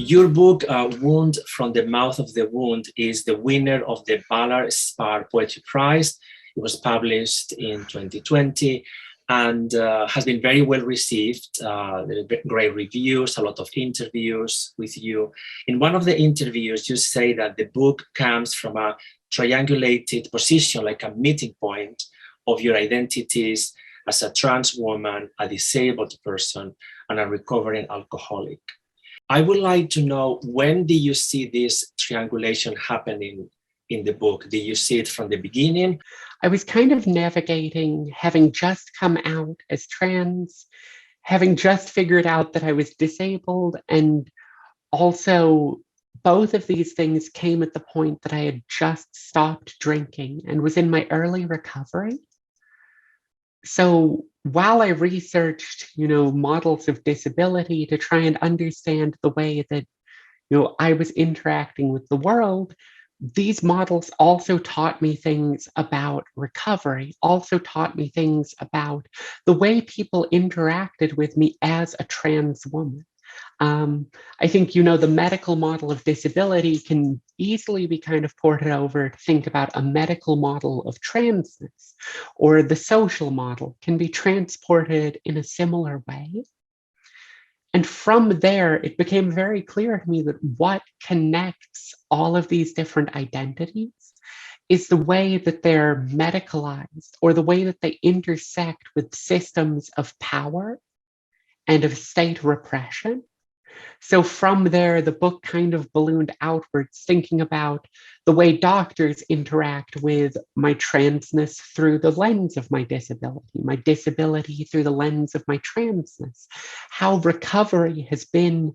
Your book, Wound from the Mouth of the Wound, is the winner of the Ballard Spar Poetry Prize. It was published in 2020 and has been very well received. There are great reviews, a lot of interviews with you. In one of the interviews, you say that the book comes from a triangulated position, like a meeting point of your identities as a trans woman, a disabled person, and a recovering alcoholic. I would like to know, when did you see this triangulation happening in the book? Did you see it from the beginning? I was kind of navigating, having just come out as trans, having just figured out that I was disabled, and also both of these things came at the point that I had just stopped drinking and was in my early recovery. So while I researched, models of disability to try and understand the way that, I was interacting with the world, these models also taught me things about recovery, also taught me things about the way people interacted with me as a trans woman. I think, the medical model of disability can easily be kind of ported over to think about a medical model of transness, or the social model can be transported in a similar way. And from there, it became very clear to me that what connects all of these different identities is the way that they're medicalized, or the way that they intersect with systems of power and of state repression. So from there, the book kind of ballooned outwards, thinking about the way doctors interact with my transness through the lens of my disability through the lens of my transness, how recovery has been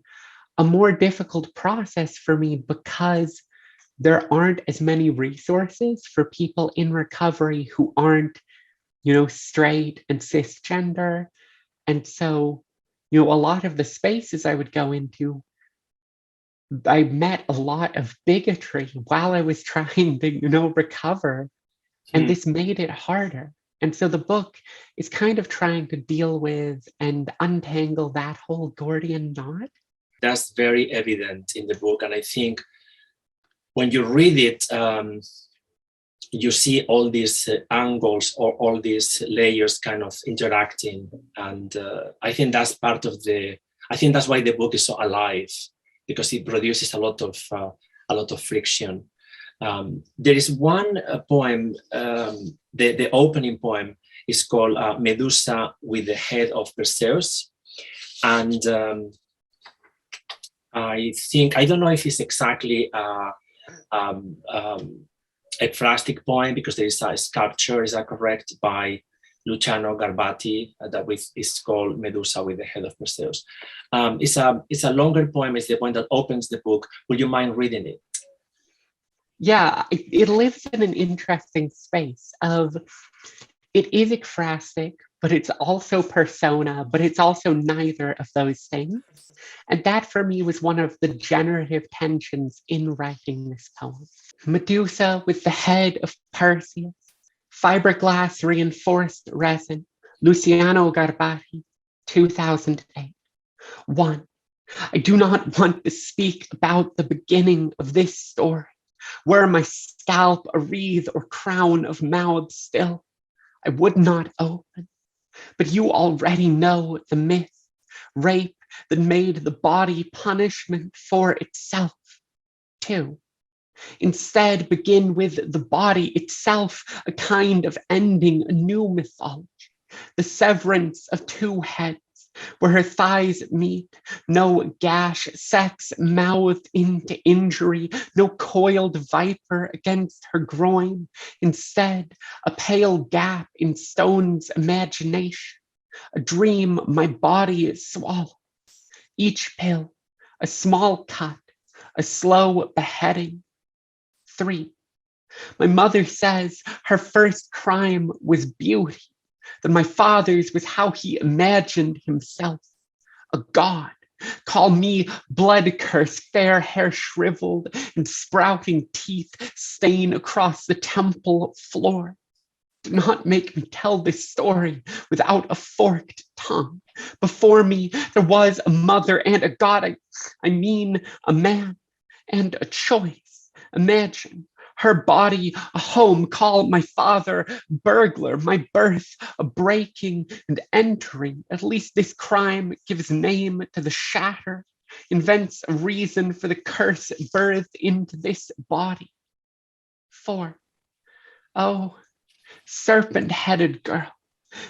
a more difficult process for me because there aren't as many resources for people in recovery who aren't, straight and cisgender. And so, a lot of the spaces I would go into, I met a lot of bigotry while I was trying to, recover. And this made it harder. And so the book is kind of trying to deal with and untangle that whole Gordian knot. That's very evident in the book. And I think when you read it, you see all these angles or all these layers kind of interacting. And I think that's part of I think that's why the book is so alive, because it produces a lot of friction. There is one poem, the opening poem is called Medusa with the Head of Perseus. And I don't know if it's exactly a plastic poem, because there is a sculpture, is that correct, by Luciano Garbati that is called Medusa with the Head of Perseus. It's a longer poem. It's the poem that opens the book. Would you mind reading it? Yeah, it lives in an interesting space of, it is ekphrastic, but it's also persona, but it's also neither of those things. And that for me was one of the generative tensions in writing this poem. Medusa with the head of Perseus, fiberglass reinforced resin, Luciano Garbati, 2008. 1. I do not want to speak about the beginning of this story. Were my scalp a wreath or crown of mouths still, I would not open. But you already know the myth, rape that made the body punishment for itself. 2. Instead, begin with the body itself, a kind of ending, a new mythology, the severance of 2 heads, where her thighs meet, no gash sex mouthed into injury, no coiled viper against her groin, instead, a pale gap in stone's imagination, a dream my body swallows, each pill, a small cut, a slow beheading. 3. My mother says her first crime was beauty, that my father's was how he imagined himself, a god. Call me blood curse, fair hair shriveled and sprouting teeth stain across the temple floor. Do not make me tell this story without a forked tongue, Before me, there was a mother and a god. I mean, a man and a choice. Imagine her body a home, call my father burglar, my birth a breaking and entering. At least this crime gives name to the shatter, invents a reason for the curse birthed into this body. For, oh, serpent-headed girl,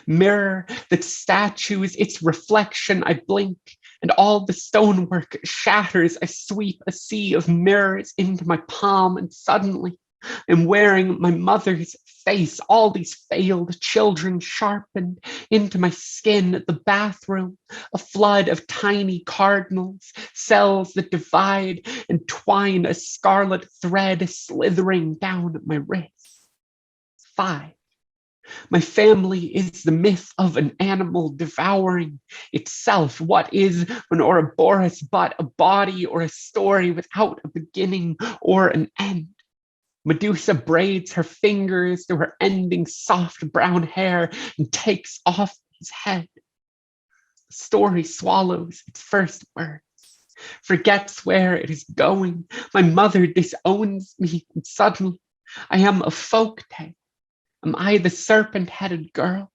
mirror that statues its reflection, I blink, and all the stonework shatters. I sweep a sea of mirrors into my palm, and suddenly I'm wearing my mother's face. All these failed children sharpened into my skin. The bathroom, a flood of tiny cardinals, cells that divide and twine, a scarlet thread slithering down my wrist. 5. My family is the myth of an animal devouring itself. What is an Ouroboros but a body or a story without a beginning or an end? Medusa braids her fingers through her ending soft brown hair and takes off his head. The story swallows its first words, forgets where it is going. My mother disowns me, and suddenly I am a folk tale. Am I the serpent-headed girl?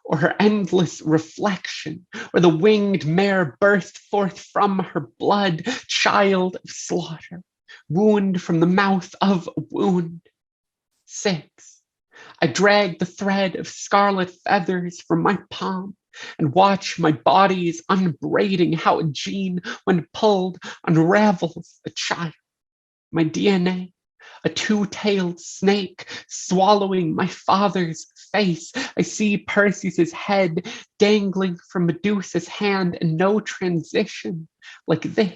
Or her endless reflection, or the winged mare burst forth from her blood, child of slaughter, wound from the mouth of a wound? 6. I drag the thread of scarlet feathers from my palm and watch my body's unbraiding, how a gene, when pulled, unravels a child. My DNA, a two-tailed snake swallowing my father's face. I see Perseus's head dangling from Medusa's hand, and no transition like this.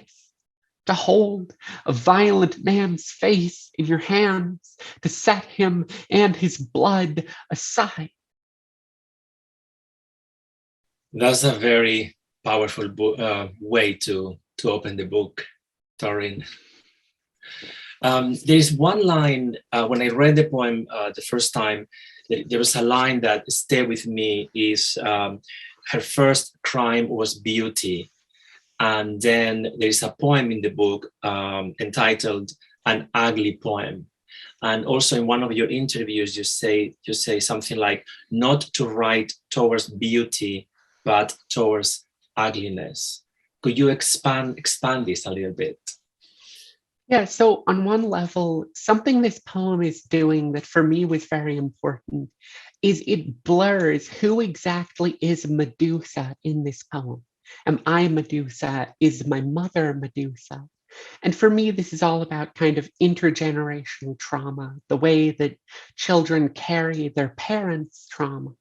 To hold a violent man's face in your hands, to set him and his blood aside. That's a very powerful way to open the book, Torrin. There's one line, when I read the poem the first time, there was a line that stayed with me, is her first crime was beauty. And then there's a poem in the book entitled An Ugly Poem. And also in one of your interviews, you say something like, not to write towards beauty, but towards ugliness. Could you expand this a little bit? Yeah, so on one level, something this poem is doing that for me was very important is it blurs who exactly is Medusa in this poem. Am I Medusa? Is my mother Medusa? And for me, this is all about kind of intergenerational trauma, the way that children carry their parents' trauma.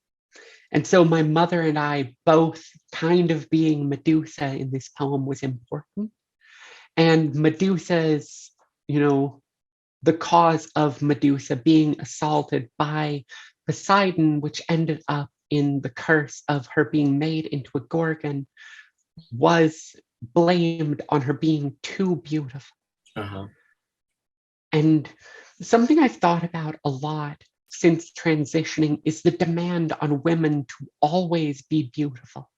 And so my mother and I both kind of being Medusa in this poem was important. And Medusa's, the cause of Medusa being assaulted by Poseidon, which ended up in the curse of her being made into a Gorgon, was blamed on her being too beautiful. Uh-huh. And something I've thought about a lot since transitioning is the demand on women to always be beautiful.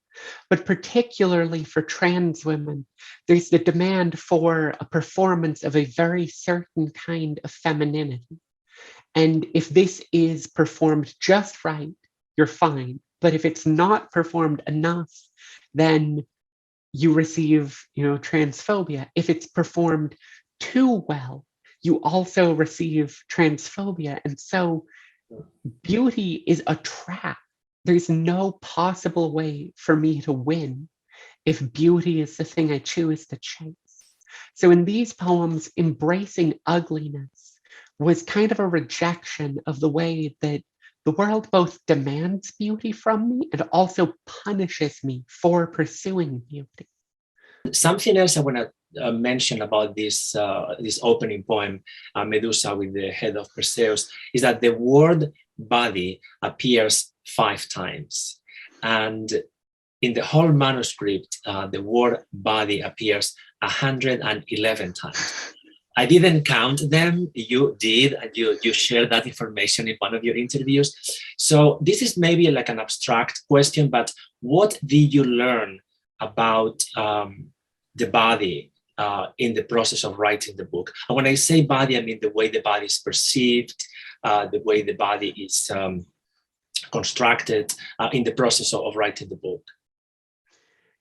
But particularly for trans women, there's the demand for a performance of a very certain kind of femininity. And if this is performed just right, you're fine. But if it's not performed enough, then you receive, transphobia. If it's performed too well, you also receive transphobia. And so beauty is a trap. There's no possible way for me to win if beauty is the thing I choose to chase. So in these poems, embracing ugliness was kind of a rejection of the way that the world both demands beauty from me and also punishes me for pursuing beauty. Something else I want to mention about this opening poem, Medusa with the head of Perseus, is that the word body appears 5 times. And in the whole manuscript, the word body appears 111 times. I didn't count them. You did, and you shared that information in one of your interviews. So this is maybe like an abstract question, but what did you learn about the body in the process of writing the book? And when I say body, I mean the way the body is perceived, the way the body is constructed in the process of writing the book.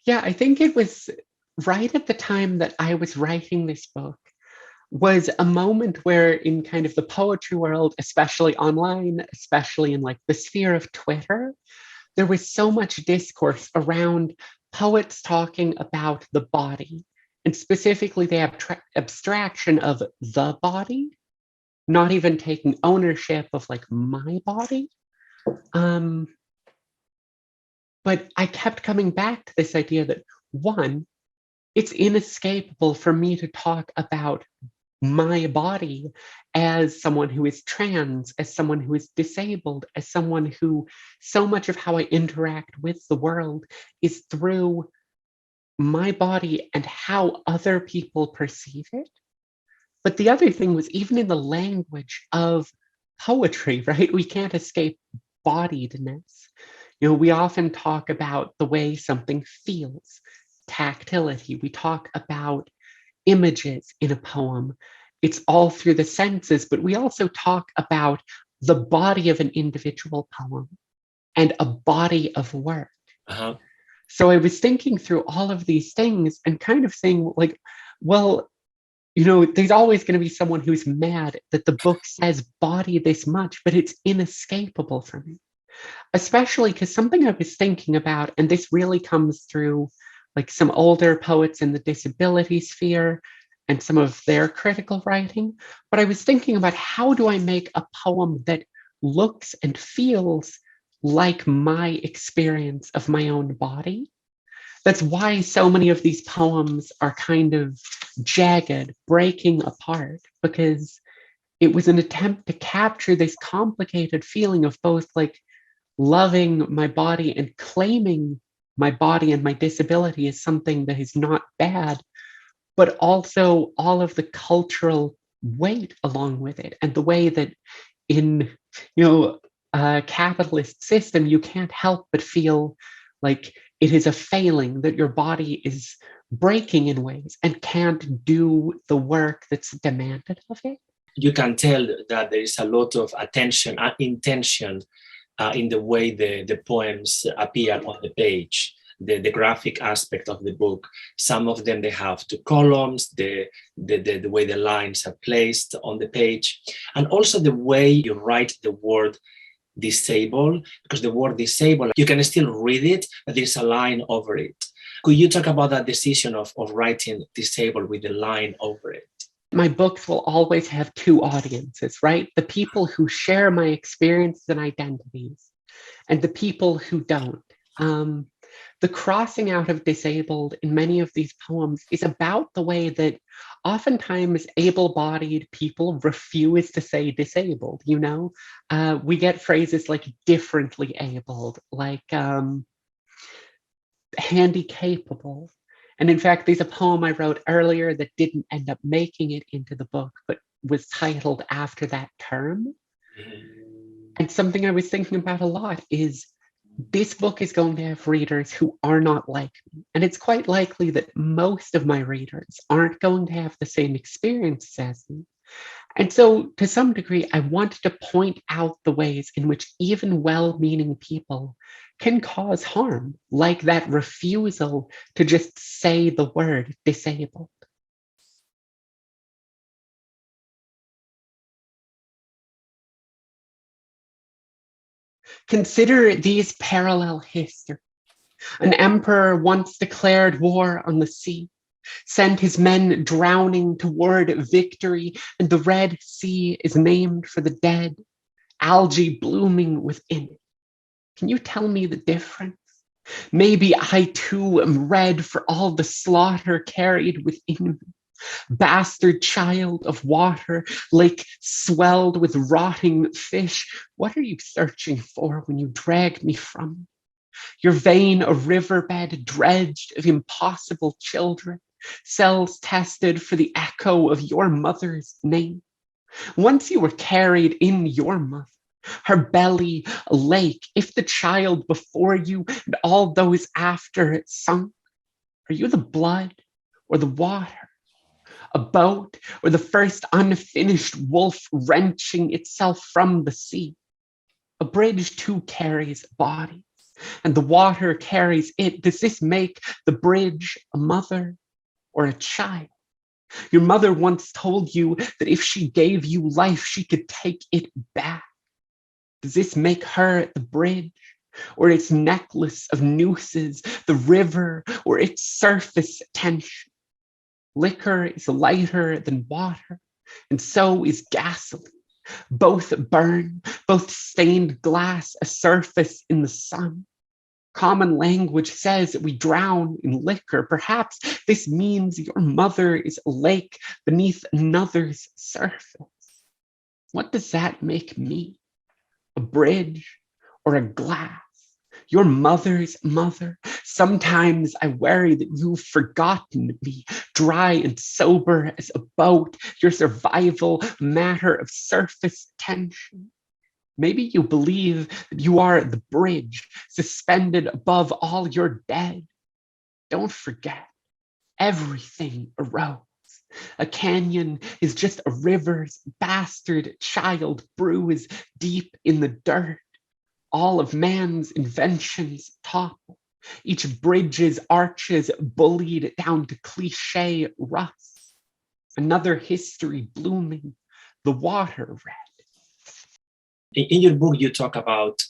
Yeah, I think it was right at the time that I was writing this book was a moment where in kind of the poetry world, especially online, especially in like the sphere of Twitter, there was so much discourse around poets talking about the body, and specifically the abstraction of the body, not even taking ownership of like my body. But I kept coming back to this idea that one, it's inescapable for me to talk about my body as someone who is trans, as someone who is disabled, as someone who so much of how I interact with the world is through my body and how other people perceive it. But the other thing was even in the language of poetry, right? We can't escape bodiedness. You know, we often talk about the way something feels, tactility. We talk about images in a poem. It's all through the senses, but we also talk about the body of an individual poem and a body of work. Uh-huh. So I was thinking through all of these things and kind of saying, like, well, you know, there's always going to be someone who's mad that the book says body this much, but it's inescapable for me. Especially because something I was thinking about, and this really comes through like some older poets in the disability sphere and some of their critical writing, but I was thinking about how do I make a poem that looks and feels like my experience of my own body? That's why so many of these poems are kind of jagged, breaking apart, because it was an attempt to capture this complicated feeling of both like loving my body and claiming my body and my disability as something that is not bad, but also all of the cultural weight along with it and the way that in, you know, a capitalist system, you can't help but feel like it is a failing, that your body is breaking in ways and can't do the work that's demanded of it. You can tell that there is a lot of attention and intention in the way the poems appear on the page, the graphic aspect of the book. Some of them, they have two columns, the way the lines are placed on the page, and also the way you write the word disabled, because the word disabled, you can still read it, but there's a line over it. Could you talk about that decision of writing disabled with the line over it? My books will always have two audiences, right? The people who share my experiences and identities, and the people who don't. The crossing out of disabled in many of these poems is about the way that oftentimes able-bodied people refuse to say disabled, you know? We get phrases like differently abled, like handy-capable. And in fact, there's a poem I wrote earlier that didn't end up making it into the book, but was titled after that term. And something I was thinking about a lot is this book is going to have readers who are not like me. And it's quite likely that most of my readers aren't going to have the same experiences as me. And so to some degree, I wanted to point out the ways in which even well-meaning people can cause harm, like that refusal to just say the word disabled. Consider these parallel histories. An emperor once declared war on the sea, sent his men drowning toward victory, and the Red Sea is named for the dead, algae blooming within it. Can you tell me the difference? Maybe I too am red for all the slaughter carried within me. Bastard child of water, lake swelled with rotting fish, what are you searching for when you drag me from? Your vein a riverbed dredged of impossible children, cells tested for the echo of your mother's name. Once you were carried in your mother, her belly a lake, if the child before you and all those after it sunk, are you the blood or the water? A boat or the first unfinished wolf wrenching itself from the sea? A bridge too carries bodies, and the water carries it. Does this make the bridge a mother or a child? Your mother once told you that if she gave you life, she could take it back. Does this make her the bridge, or its necklace of nooses, the river, or its surface tension? Liquor is lighter than water, and so is gasoline. Both burn, both stained glass, a surface in the sun. Common language says that we drown in liquor. Perhaps this means your mother is a lake beneath another's surface. What does that make me? A bridge or a glass? Your mother's mother? Sometimes I worry that you've forgotten me, dry and sober as a boat, your survival matter of surface tension. Maybe you believe that you are the bridge, suspended above all your dead. Don't forget, everything arose. A canyon is just a river's bastard child bruised deep in the dirt. All of man's inventions topple. Each bridge's arches bullied down to cliche rust. Another history blooming, the water red. In your book, you talk about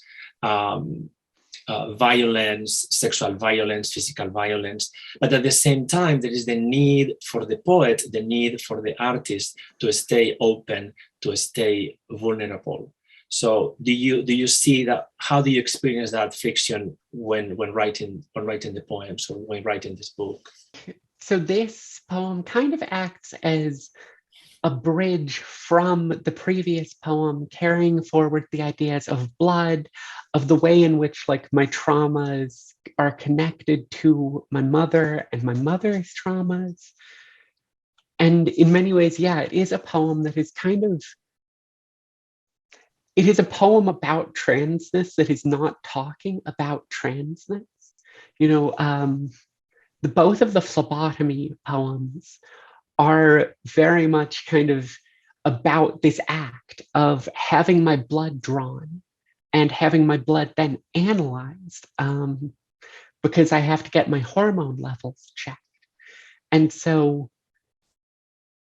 violence, sexual violence, physical violence, but at the same time, there is the need for the poet, the need for the artist to stay open, to stay vulnerable. So do you see that? How do you experience that fiction when writing the poems or when writing this book? So this poem kind of acts as a bridge from the previous poem, carrying forward the ideas of blood, of the way in which like my traumas are connected to my mother and my mother's traumas. And in many ways, yeah, it is a poem that is it is a poem about transness that is not talking about transness. Both of the phlebotomy poems are very much kind of about this act of having my blood drawn and having my blood then analyzed because I have to get my hormone levels checked. And so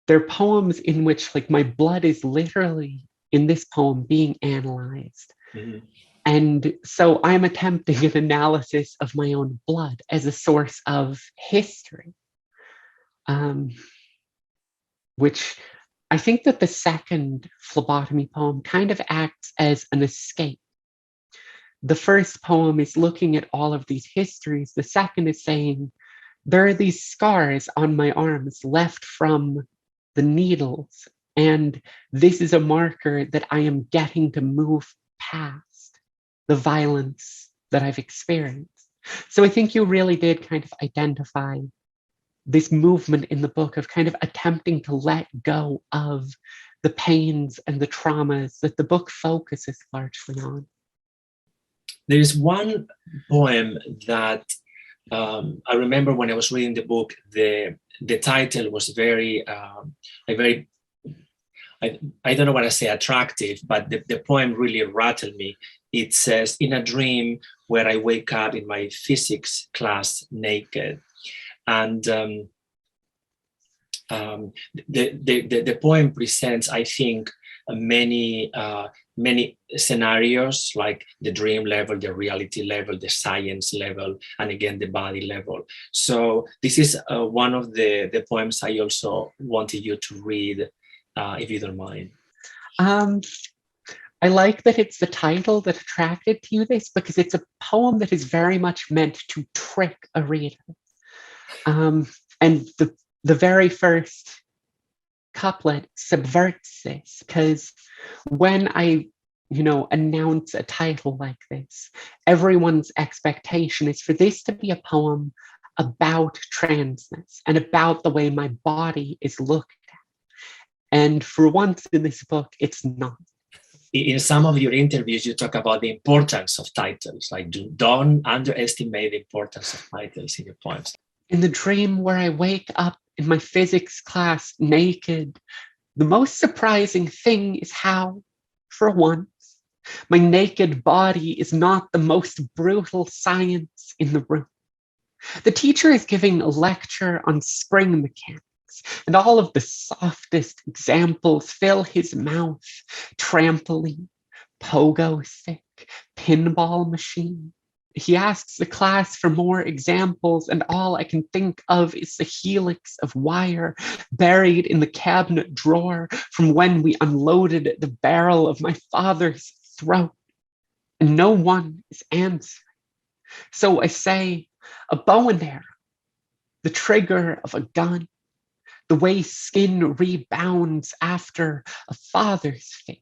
they're poems in which like my blood is literally in this poem being analyzed. Mm-hmm. And so I'm attempting an analysis of my own blood as a source of history. Which I think that the second phlebotomy poem kind of acts as an escape. The first poem is looking at all of these histories. The second is saying, there are these scars on my arms left from the needles, and this is a marker that I am getting to move past the violence that I've experienced. So I think you really did kind of identify this movement in the book of kind of attempting to let go of the pains and the traumas that the book focuses largely on. There is one poem that I remember when I was reading the book, the title was very, I don't know what I say attractive, but the poem really rattled me. It says, in a dream where I wake up in my physics class naked. And the poem presents, I think, many scenarios, like the dream level, the reality level, the science level, and again, the body level. So this is one of the poems I also wanted you to read, if you don't mind. I like that it's the title that attracted to you this, because it's a poem that is very much meant to trick a reader. And the very first couplet subverts this, because when I, announce a title like this, everyone's expectation is for this to be a poem about transness and about the way my body is looked at. And for once in this book, it's not. In some of your interviews, you talk about the importance of titles. Like, don't underestimate the importance of titles in your poems. In the dream where I wake up in my physics class naked, the most surprising thing is how, for once, my naked body is not the most brutal science in the room. The teacher is giving a lecture on spring mechanics, and all of the softest examples fill his mouth: trampoline, pogo stick, pinball machine. He asks the class for more examples, and all I can think of is the helix of wire buried in the cabinet drawer from when we unloaded the barrel of my father's throat. And no one is answering. So I say, a bow and arrow, the trigger of a gun, the way skin rebounds after a father's face.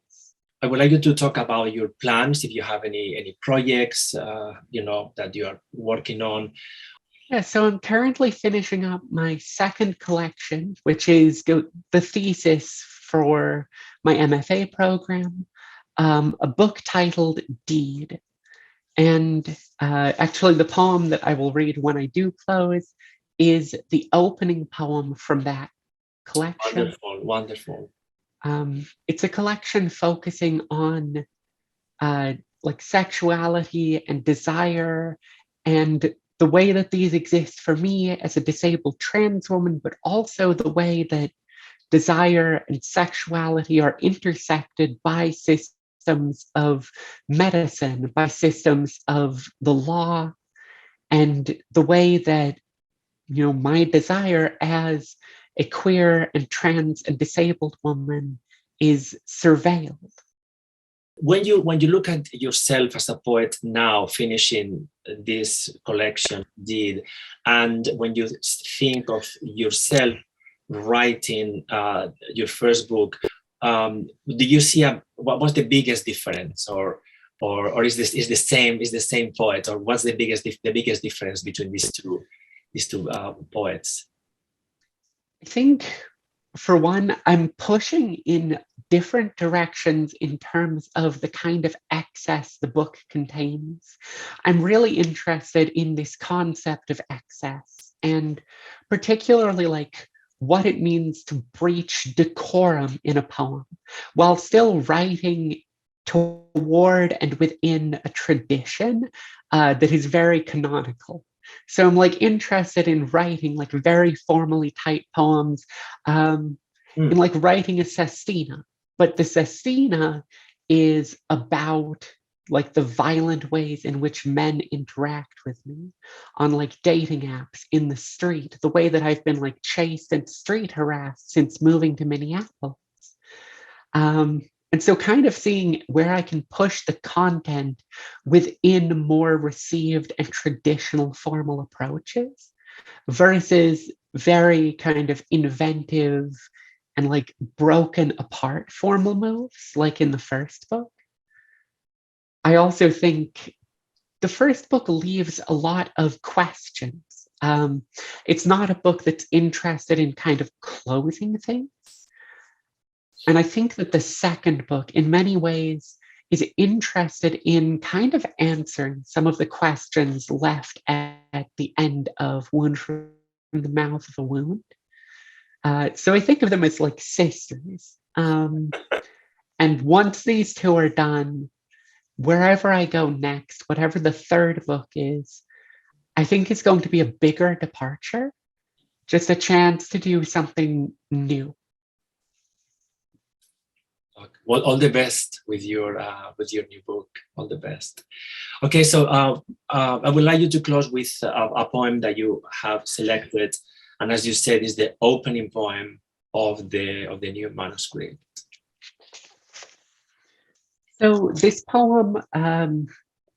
I would like you to talk about your plans, if you have any projects, that you are working on. Yeah, so I'm currently finishing up my second collection, which is the thesis for my MFA program, a book titled Deed. And actually the poem that I will read when I do close is the opening poem from that collection. Wonderful. It's a collection focusing on like sexuality and desire and the way that these exist for me as a disabled trans woman, but also the way that desire and sexuality are intersected by systems of medicine, by systems of the law, and the way that, my desire as a queer and trans and disabled woman is surveilled. When you look at yourself as a poet now, finishing this collection, Deed, and when you think of yourself writing your first book, do you see what was the biggest difference, or is the same poet, or what's the biggest difference between these two poets? I think, for one, I'm pushing in different directions in terms of the kind of excess the book contains. I'm really interested in this concept of excess, and particularly like what it means to breach decorum in a poem while still writing toward and within a tradition that is very canonical. So I'm like interested in writing like very formally typed poems, in like writing a sestina, but the sestina is about like the violent ways in which men interact with me on like dating apps, in the street, the way that I've been like chased and street harassed since moving to Minneapolis. And so kind of seeing where I can push the content within more received and traditional formal approaches versus very kind of inventive and like broken apart formal moves, like in the first book. I also think the first book leaves a lot of questions. It's not a book that's interested in kind of closing things. And I think that the second book, in many ways, is interested in kind of answering some of the questions left at the end of Wound from the Mouth of a Wound. So I think of them as like sisters. And once these two are done, wherever I go next, whatever the third book is, I think it's going to be a bigger departure, just a chance to do something new. Well, all the best with your new book. All the best. Okay, so I would like you to close with a poem that you have selected, and as you said, is the opening poem of the new manuscript. So this poem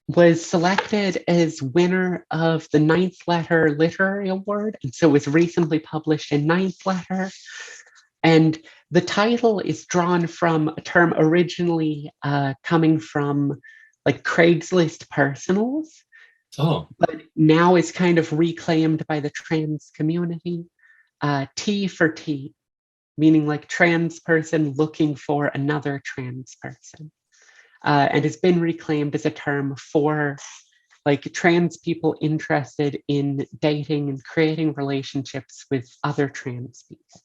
was selected as winner of the 9th Letter Literary Award, and so it was recently published in 9th Letter. And the title is drawn from a term originally coming from like Craigslist personals. Oh, but now is kind of reclaimed by the trans community. T for T, meaning like trans person looking for another trans person. And has been reclaimed as a term for like trans people interested in dating and creating relationships with other trans people.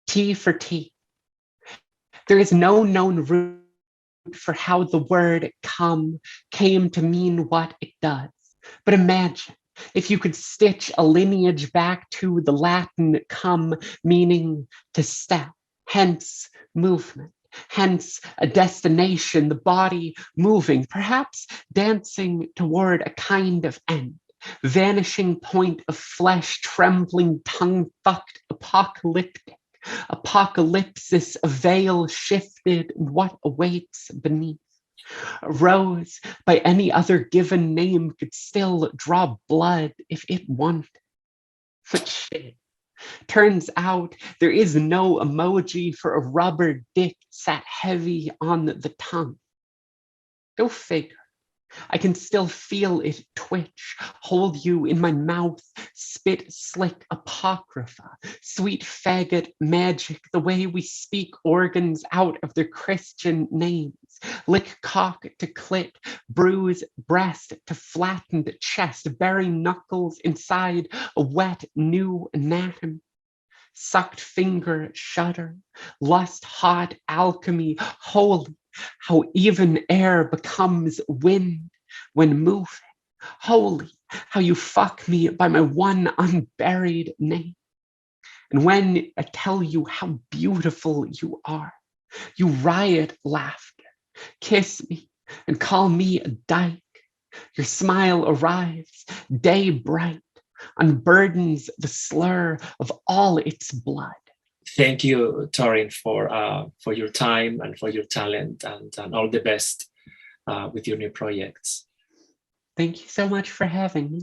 T for T. There is no known root for how the word come came to mean what it does. But imagine if you could stitch a lineage back to the Latin come, meaning to step, hence movement, hence a destination, the body moving, perhaps dancing toward a kind of end, vanishing point of flesh, trembling, tongue-fucked, apocalyptic. Apocalypsis, a veil shifted, what awaits beneath. A rose by any other given name could still draw blood if it wanted. But shit, turns out there is no emoji for a rubber dick sat heavy on the tongue. Go figure. I can still feel it twitch, hold you in my mouth, spit slick apocrypha, sweet faggot magic, the way we speak organs out of their Christian names, lick cock to clit, bruise breast to flattened chest, bury knuckles inside a wet new anatomy. Sucked finger shudder, lust hot alchemy, holy, how even air becomes wind when moving, holy, how you fuck me by my one unburied name. And when I tell you how beautiful you are, you riot laughter, kiss me and call me a dyke. Your smile arrives, day bright, unburdens the slur of all its blood. thank you, Torrin, for your time and for your talent, and all the best with your new projects. Thank you so much for having me.